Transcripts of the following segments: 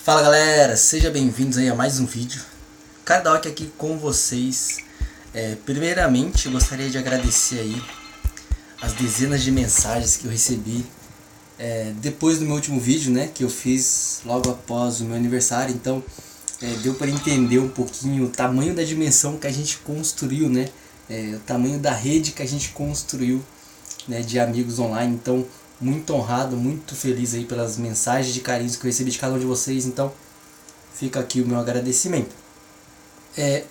Fala galera, sejam bem-vindos aí a mais um vídeo. Kardaok aqui com vocês. Primeiramente eu gostaria de agradecer aí as dezenas de mensagens que eu recebi depois do meu último vídeo, né, que eu fiz logo após o meu aniversário. Então deu para entender um pouquinho o tamanho da dimensão que a gente construiu, né, o tamanho da rede que a gente construiu, né, de amigos online. Então muito honrado, muito feliz aí pelas mensagens de carinho que eu recebi de cada um de vocês. Então fica aqui o meu agradecimento.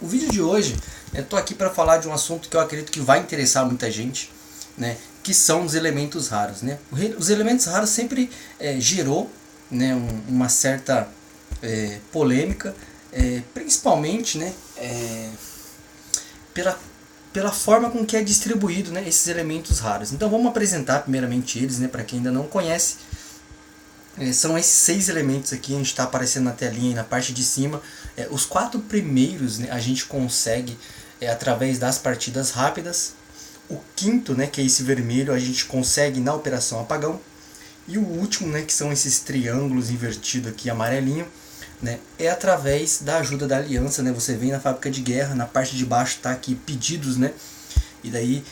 O vídeo de hoje, eu tô aqui para falar de um assunto que eu acredito que vai interessar muita gente, né, que são os elementos raros, né? Os elementos raros sempre gerou, né, uma certa polêmica, principalmente, né, pela forma com que é distribuído, né, esses elementos raros. Então vamos apresentar primeiramente eles, né, para quem ainda não conhece. São esses 6 elementos aqui, a gente está aparecendo na telinha e na parte de cima. Os 4 primeiros, né, a gente consegue através das partidas rápidas. O quinto, né, que é esse vermelho, a gente consegue na operação apagão. E o último, né, que são esses triângulos invertidos aqui, amarelinho, né, é através da ajuda da aliança, né? Você vem na fábrica de guerra, na parte de baixo está aqui pedidos, né? E daí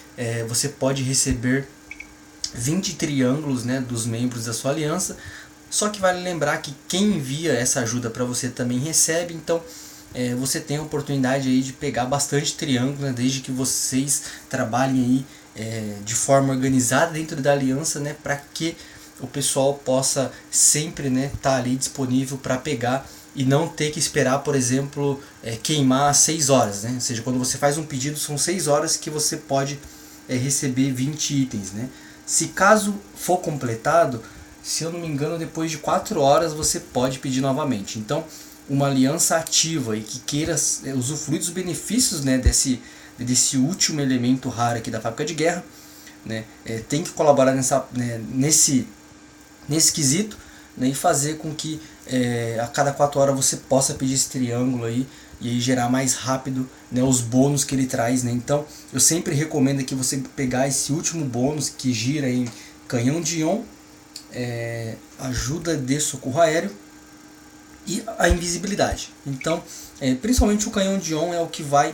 você pode receber 20 triângulos, né, dos membros da sua aliança. Só que vale lembrar que quem envia essa ajuda para você também recebe. Então você tem a oportunidade aí de pegar bastante triângulo, né, desde que vocês trabalhem aí de forma organizada dentro da aliança, né, para que o pessoal possa sempre, né, tá ali disponível para pegar e não ter que esperar, por exemplo, queimar 6 horas, né? Ou seja, quando você faz um pedido são 6 horas que você pode receber 20 itens, né? Se caso for completado, se eu não me engano, depois de 4 horas você pode pedir novamente. Então, uma aliança ativa e que queira usufruir dos benefícios, né, desse último elemento raro aqui da fábrica de guerra, né, tem que colaborar nesse quesito, né, e fazer com que a cada 4 horas você possa pedir esse triângulo aí e aí gerar mais rápido, né, os bônus que ele traz, né? Então eu sempre recomendo aqui você pegar esse último bônus que gira em canhão de ion, ajuda de socorro aéreo e a invisibilidade. Então principalmente o canhão de ion é o que vai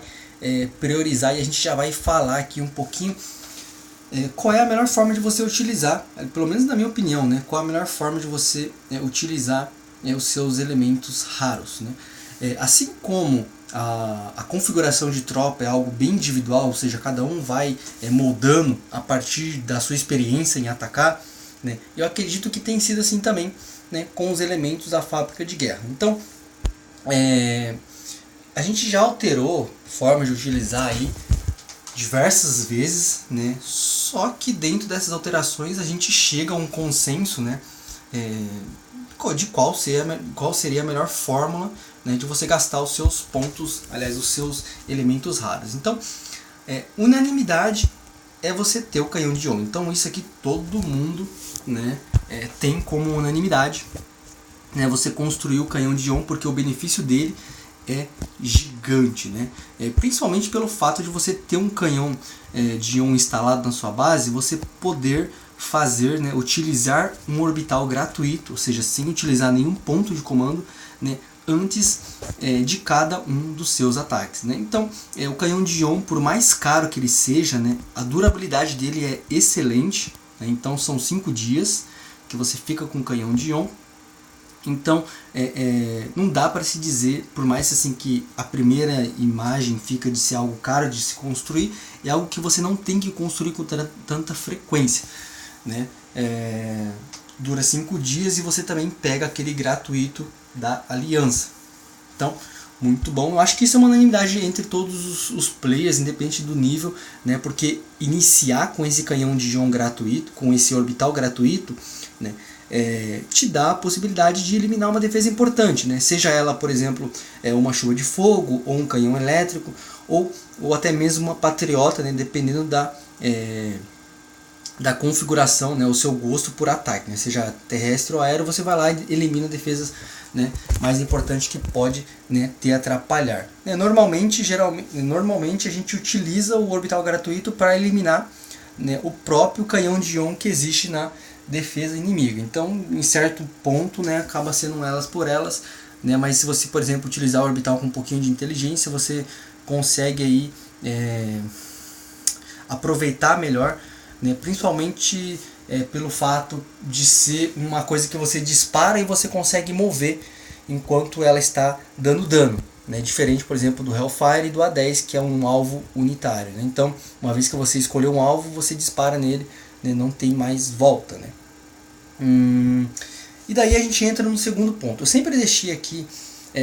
priorizar, e a gente já vai falar aqui um pouquinho qual é a melhor forma de você utilizar, pelo menos na minha opinião, né, qual é a melhor forma de você utilizar os seus elementos raros, né? Assim como a configuração de tropa é algo bem individual, ou seja, cada um vai moldando a partir da sua experiência em atacar, né, eu acredito que tem sido assim também, né, com os elementos da fábrica de guerra. Então a gente já alterou formas de utilizar aí diversas vezes, né? Só que dentro dessas alterações a gente chega a um consenso, né, de qual seria a melhor fórmula, né, de você gastar os seus pontos, aliás, os seus elementos raros. Então, unanimidade é você ter o canhão de ion. Então isso aqui todo mundo, né, tem como unanimidade, né, você construir o canhão de ion, porque o benefício dele é gigante, né? Principalmente pelo fato de você ter um canhão de ion instalado na sua base, você poder fazer, né, utilizar um orbital gratuito, ou seja, sem utilizar nenhum ponto de comando, né, antes de cada um dos seus ataques, né? Então o canhão de ion, por mais caro que ele seja, né, a durabilidade dele é excelente, né? Então são 5 dias que você fica com o canhão de ion. Então não dá para se dizer, por mais assim que a primeira imagem fica de ser algo caro de se construir, é algo que você não tem que construir com tanta frequência, né? Dura 5 dias e você também pega aquele gratuito da aliança. Então muito bom, eu acho que isso é uma unanimidade entre todos os players, independente do nível, né? Porque iniciar com esse canhão de ion gratuito, com esse orbital gratuito, né, te dá a possibilidade de eliminar uma defesa importante, né? Seja ela, por exemplo, uma chuva de fogo, ou um canhão elétrico, ou até mesmo uma patriota, né? Dependendo da configuração, né? O seu gosto por ataque, né? Seja terrestre ou aéreo, você vai lá e elimina defesas, né, mais importantes que pode, né, te atrapalhar. Normalmente a gente utiliza o orbital gratuito para eliminar, né, o próprio canhão de ion que existe defesa inimiga. Então, em certo ponto, né, acaba sendo elas por elas, né, mas se você, por exemplo, utilizar o orbital com um pouquinho de inteligência, você consegue aí aproveitar melhor, né, principalmente pelo fato de ser uma coisa que você dispara e você consegue mover enquanto ela está dando dano, né, diferente, por exemplo, do Hellfire e do A10, que é um alvo unitário, né. Então, uma vez que você escolheu um alvo, você dispara nele, né, não tem mais volta, né. E daí a gente entra no segundo ponto. Eu sempre deixei aqui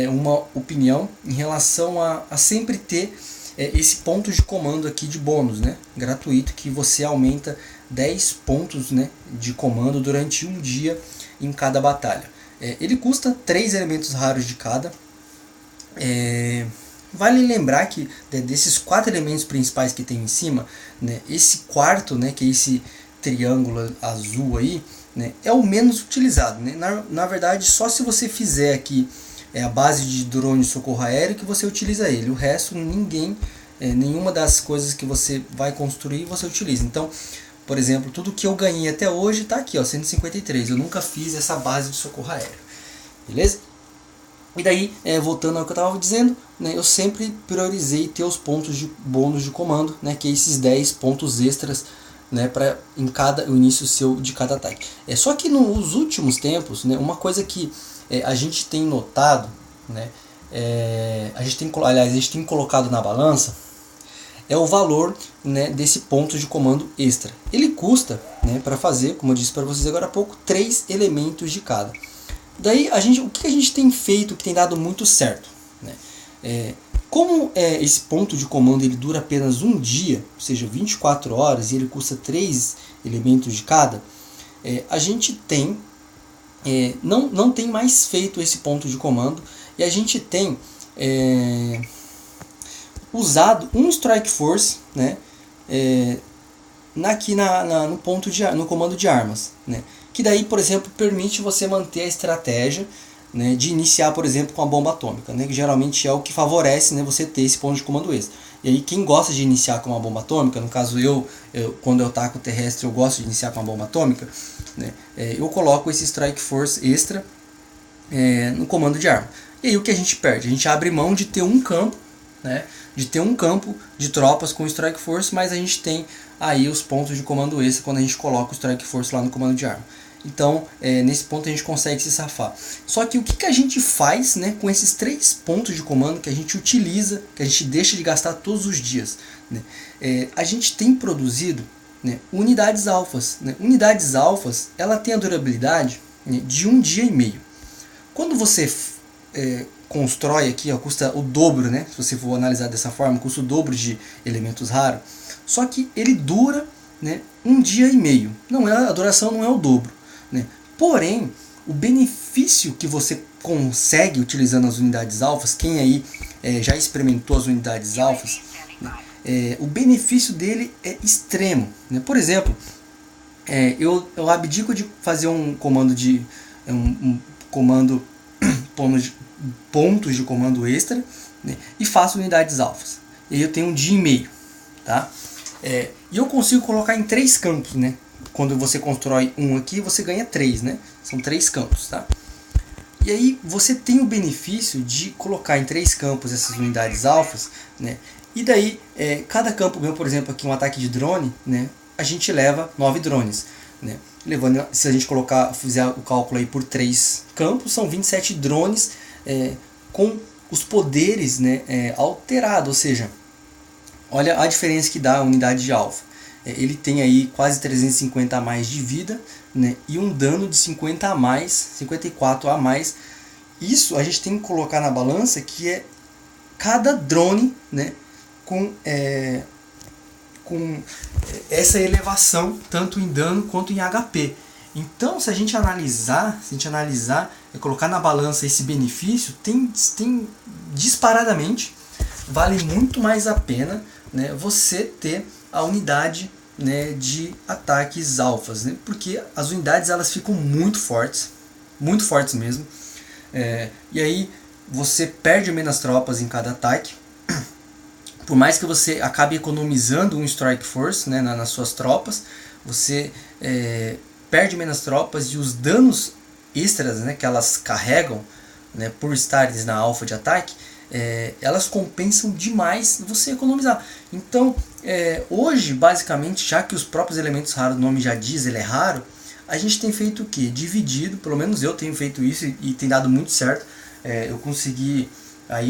uma opinião em relação a sempre ter esse ponto de comando aqui de bônus, né, gratuito, que você aumenta 10 pontos, né, de comando durante um dia em cada batalha. Ele custa 3 elementos raros de cada. Vale lembrar que desses 4 elementos principais que tem em cima, né, esse quarto, né, que é esse triângulo azul aí, né, é o menos utilizado, né? Na verdade, só se você fizer aqui a base de drone de socorro aéreo que você utiliza ele. O resto, nenhuma das coisas que você vai construir você utiliza. Então, por exemplo, tudo que eu ganhei até hoje está aqui, ó, 153. Eu nunca fiz essa base de socorro aéreo. Beleza? E daí, voltando ao que eu estava dizendo, né, eu sempre priorizei ter os pontos de bônus de comando, né, que é esses 10 pontos extras, né, para o início seu de cada ataque. Só que nos últimos tempos, né, uma coisa que a gente tem notado, né, a gente tem colocado na balança, é o valor, né, desse ponto de comando extra. Ele custa, né, para fazer, como eu disse para vocês agora há pouco, 3 elementos de cada. Daí o que a gente tem feito que tem dado muito certo, né? Como esse ponto de comando ele dura apenas um dia, ou seja, 24 horas, e ele custa 3 elementos de cada, a gente tem não tem mais feito esse ponto de comando, e a gente tem usado um Strike Force, né, aqui no ponto no comando de armas, né, que daí, por exemplo, permite você manter a estratégia, né, de iniciar, por exemplo, com a bomba atômica, né, que geralmente é o que favorece, né, você ter esse ponto de comando extra. E aí quem gosta de iniciar com uma bomba atômica, no caso quando eu taco terrestre, eu gosto de iniciar com uma bomba atômica, né, eu coloco esse Strike Force extra no comando de arma. E aí o que a gente perde? A gente abre mão de ter um campo, né, de tropas com Strike Force, mas a gente tem aí os pontos de comando extra quando a gente coloca o Strike Force lá no comando de arma. Então, nesse ponto a gente consegue se safar. Só que o que a gente faz, né, com esses 3 pontos de comando que a gente utiliza, que a gente deixa de gastar todos os dias, né? A gente tem produzido, né, unidades alfas, né? Unidades alfas, ela tem a durabilidade, né, de 1 dia e meio. Quando você constrói aqui, ó, custa o dobro, né? Se você for analisar dessa forma, custa o dobro de elementos raros. Só que ele dura, né, 1 dia e meio. A duração não é o dobro, né? Porém, o benefício que você consegue utilizando as unidades alfas, quem aí já experimentou as unidades alfas, né, o benefício dele é extremo, né? Por exemplo, eu abdico de fazer um comando pontos de comando extra, né, e faço unidades alfas. E aí eu tenho 1 dia e meio, tá? E eu consigo colocar em 3 campos, né? Quando você constrói um aqui, você ganha 3, né? São 3 campos, tá? E aí você tem o benefício de colocar em 3 campos essas unidades alfas, né? E daí, cada campo meu, por exemplo, aqui um ataque de drone, né, a gente leva 9 drones, né? Se a gente fizer o cálculo aí por 3 campos, são 27 drones com os poderes, né, alterados, ou seja, olha a diferença que dá a unidade de alfa. Ele tem aí quase 350 a mais de vida, né, e um dano de 50 a mais, 54 a mais. Isso a gente tem que colocar na balança, que é cada drone, né, com essa elevação tanto em dano quanto em HP. Então, se a gente analisar e colocar na balança esse benefício, tem disparadamente vale muito mais a pena, né, você ter a unidade, né, de ataques alfas, né, porque as unidades elas ficam muito fortes mesmo, e aí você perde menos tropas em cada ataque, por mais que você acabe economizando um Strike Force, né, nas suas tropas, você perde menos tropas e os danos extras, né, que elas carregam, né, por estarem na alfa de ataque, elas compensam demais você economizar. Então, hoje, basicamente, já que os próprios elementos raros, o nome já diz, ele é raro, a gente tem feito o quê? Dividido, pelo menos eu tenho feito isso e tem dado muito certo. Eu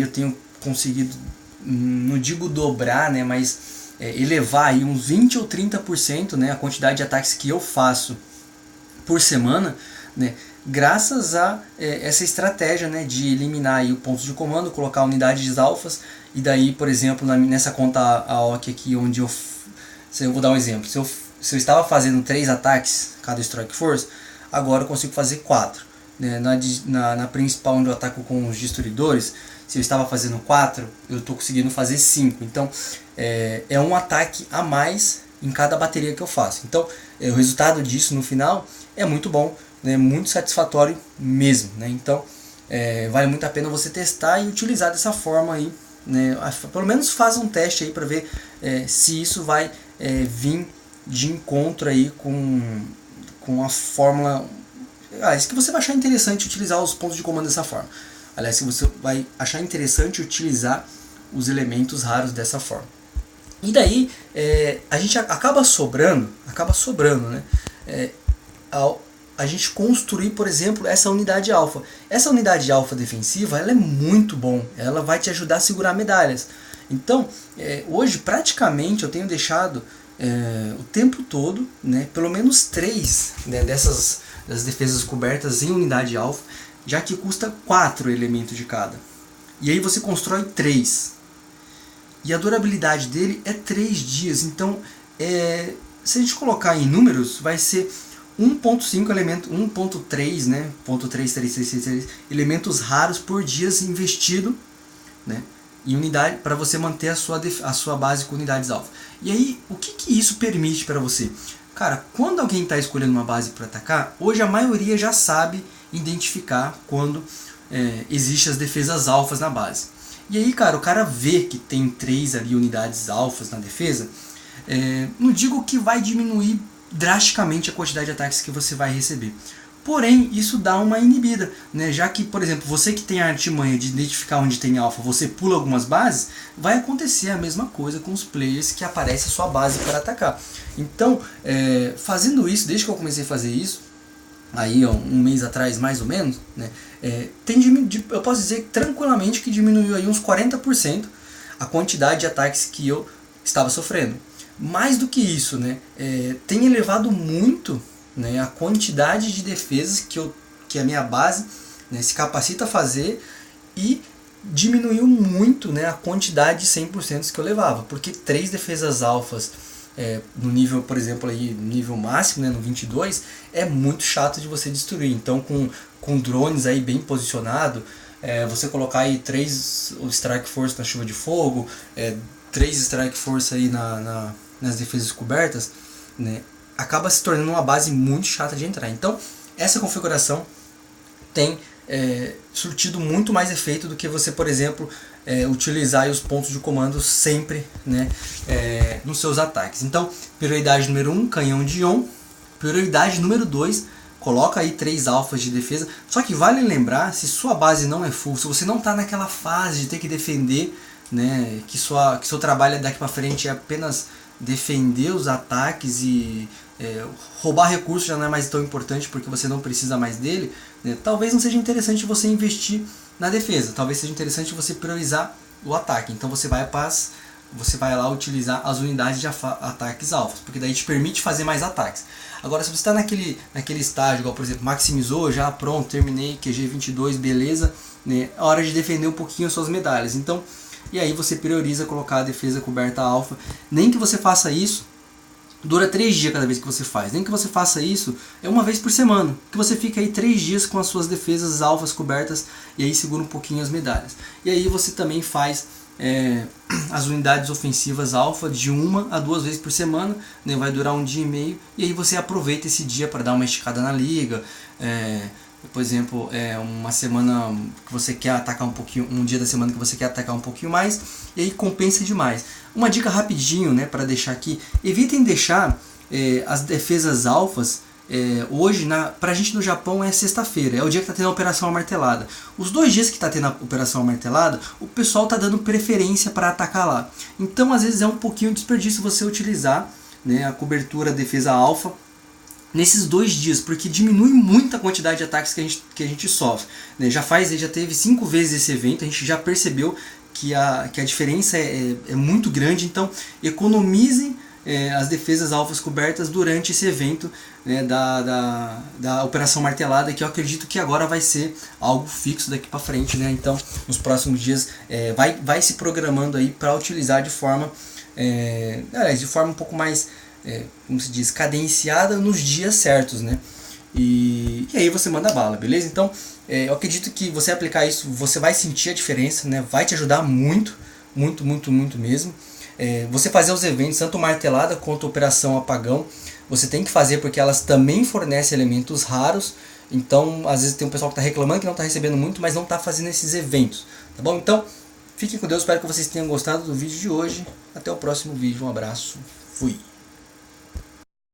tenho conseguido, não digo dobrar, né, mas elevar aí uns 20 ou 30%, né, a quantidade de ataques que eu faço por semana, né, graças a essa estratégia, né, de eliminar aí o ponto de comando, colocar unidades alfas, e daí, por exemplo, nessa conta AOC aqui, onde eu vou dar um exemplo, se eu estava fazendo 3 ataques cada Strike Force, agora eu consigo fazer 4. Né? Na principal, onde eu ataco com os destruidores, se eu estava fazendo 4, eu estou conseguindo fazer 5. Então, é um ataque a mais em cada bateria que eu faço. Então, o resultado disso no final é muito bom, né? Muito satisfatório mesmo. Né? Então, vale muito a pena você testar e utilizar dessa forma aí. Né? Pelo menos faz um teste aí para ver se isso vai vir de encontro aí com a fórmula. Isso que você vai achar interessante utilizar os pontos de comando dessa forma. Aliás, se você vai achar interessante utilizar os elementos raros dessa forma. E daí a gente acaba sobrando, né? A gente construir, por exemplo, essa unidade alfa. Essa unidade alfa defensiva, ela é muito bom. Ela vai te ajudar a segurar medalhas. Então, hoje praticamente eu tenho deixado o tempo todo, né, pelo menos 3, né, das defesas cobertas em unidade alfa, já que custa 4 elementos de cada. E aí você constrói 3. E a durabilidade dele é 3 dias. Então, se a gente colocar em números, vai ser 1.5 elemento, 1.3, né, 0.3333 elementos raros por dia investido, né, em unidade, para você manter a sua base com unidades alfa. E aí, o que isso permite para você? Cara, quando alguém está escolhendo uma base para atacar, hoje a maioria já sabe identificar quando existem as defesas alfas na base. E aí, cara, o cara vê que tem 3 ali unidades alfas na defesa, não digo que vai diminuir drasticamente a quantidade de ataques que você vai receber. Porém, isso dá uma inibida, né? Já que, por exemplo, você que tem a artimanha de identificar onde tem alfa, você pula algumas bases, vai acontecer a mesma coisa com os players que aparece a sua base para atacar. Então, fazendo isso, desde que eu comecei a fazer isso, aí ó, um mês atrás mais ou menos, né? Eu posso dizer tranquilamente que diminuiu aí uns 40% a quantidade de ataques que eu estava sofrendo. Mais do que isso, né? Tem elevado muito, né, a quantidade de defesas que a minha base, né, se capacita a fazer, e diminuiu muito, né, a quantidade de 100% que eu levava, porque 3 defesas alfas no nível, por exemplo, aí, no nível máximo, né, no 22, é muito chato de você destruir. Então com drones aí bem posicionado, você colocar aí 3 Strike Force na chuva de fogo, 3 Strike Force aí nas defesas cobertas, né, acaba se tornando uma base muito chata de entrar. Então, essa configuração tem surtido muito mais efeito do que você, por exemplo, utilizar os pontos de comando sempre, né, nos seus ataques. Então, prioridade número 1, canhão de ion. Prioridade número 2, coloca aí 3 alfas de defesa. Só que vale lembrar, se sua base não é full, se você não está naquela fase de ter que defender, né, que seu trabalho daqui para frente é apenas defender os ataques e roubar recursos já não é mais tão importante porque você não precisa mais dele, né? Talvez não seja interessante você investir na defesa, talvez seja interessante você priorizar o ataque. Então você vai lá utilizar as unidades de ataques alfas, porque daí te permite fazer mais ataques. Agora, se você está naquele estágio, igual por exemplo, maximizou, já pronto, terminei, QG 22, beleza, né? É hora de defender um pouquinho as suas medalhas. Então, e aí você prioriza colocar a defesa coberta alfa. Nem que você faça isso, dura 3 dias cada vez que você faz. Nem que você faça isso uma vez por semana. Que você fica aí 3 dias com as suas defesas alfas cobertas e aí segura um pouquinho as medalhas. E aí você também faz as unidades ofensivas alfa de 1 a 2 vezes por semana, né? Vai durar 1 dia e meio. E aí você aproveita esse dia para dar uma esticada na liga. Por exemplo, uma semana que você quer atacar um pouquinho, um dia da semana que você quer atacar um pouquinho mais, e aí compensa demais. Uma dica rapidinho, né, para deixar aqui: evitem deixar as defesas alfas hoje, pra gente no Japão, é sexta-feira, é o dia que tá tendo a operação martelada. Os 2 dias que tá tendo a operação martelada, o pessoal tá dando preferência para atacar lá. Então, às vezes, é um pouquinho de desperdício você utilizar, né, a cobertura defesa alfa nesses 2 dias, porque diminui muito a quantidade de ataques que a gente sofre. Né? Já teve 5 vezes esse evento, a gente já percebeu que a diferença é muito grande, então economizem as defesas alfas cobertas durante esse evento, né, da Operação Martelada, que eu acredito que agora vai ser algo fixo daqui para frente, né? Então, nos próximos dias vai se programando aí para utilizar de forma um pouco mais, como se diz, cadenciada nos dias certos, né? E aí você manda bala, beleza? Então, eu acredito que você aplicar isso, você vai sentir a diferença, né? Vai te ajudar muito, muito, muito, muito mesmo. Você fazer os eventos, tanto Martelada quanto Operação Apagão, você tem que fazer porque elas também fornecem elementos raros. Então, às vezes tem um pessoal que está reclamando que não está recebendo muito, mas não está fazendo esses eventos, tá bom? Então, fiquem com Deus, espero que vocês tenham gostado do vídeo de hoje. Até o próximo vídeo, um abraço, fui!